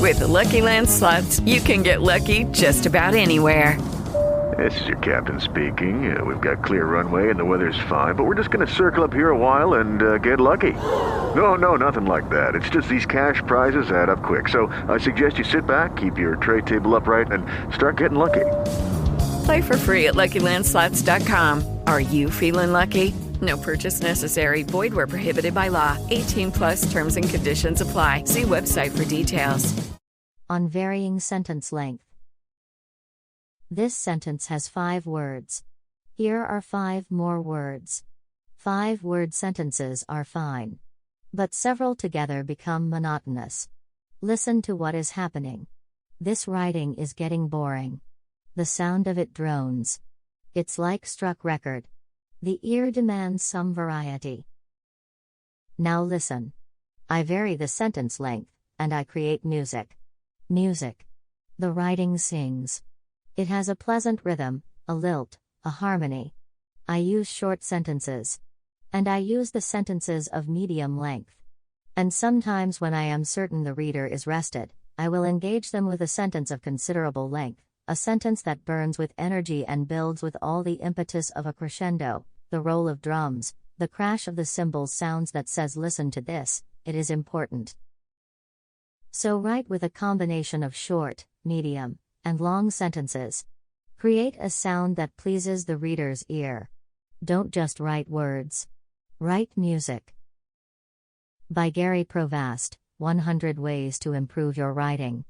With the Lucky Land Slots, you can get lucky just about anywhere. This is your captain speaking. We've got clear runway and the weather's fine, but we're just going to circle up here a while and get lucky. No, nothing like that. It's just these cash prizes add up quick. So I suggest you sit back, keep your tray table upright, and start getting lucky. Play for free at LuckyLandSlots.com. Are you feeling lucky? No purchase necessary. Void where prohibited by law. 18+ terms and conditions apply. See website for details. On varying sentence length. This sentence has 5 words. Here are 5 more words. 5-word sentences are fine. But several together become monotonous. Listen to what is happening. This writing is getting boring. The sound of it drones. It's like struck record. The ear demands some variety. Now listen. I vary the sentence length, and I create music. Music. The writing sings. It has a pleasant rhythm, a lilt, a harmony. I use short sentences. And I use the sentences of medium length. And sometimes when I am certain the reader is rested, I will engage them with a sentence of considerable length, a sentence that burns with energy and builds with all the impetus of a crescendo, the roll of drums, the crash of the cymbals sounds that says listen to this, it is important. So write with a combination of short, medium, and long sentences. Create a sound that pleases the reader's ear. Don't just write words. Write music. By Gary Provast, 100 Ways to Improve Your Writing.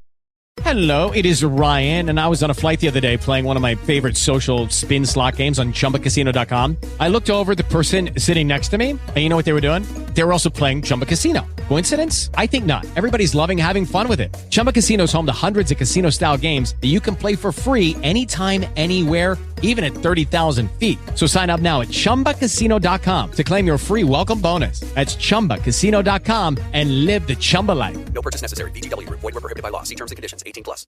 Hello, it is Ryan, and I was on a flight the other day playing one of my favorite social spin slot games on ChumbaCasino.com. I looked over at the person sitting next to me, and you know what they were doing? They were also playing Chumba Casino. Coincidence? I think not. Everybody's loving having fun with it. Chumba Casino is home to hundreds of casino-style games that you can play for free anytime, anywhere, even at 30,000 feet. So sign up now at ChumbaCasino.com to claim your free welcome bonus. That's ChumbaCasino.com and live the Chumba life. No purchase necessary. VGW. Void where prohibited by law. See terms and conditions. 18+.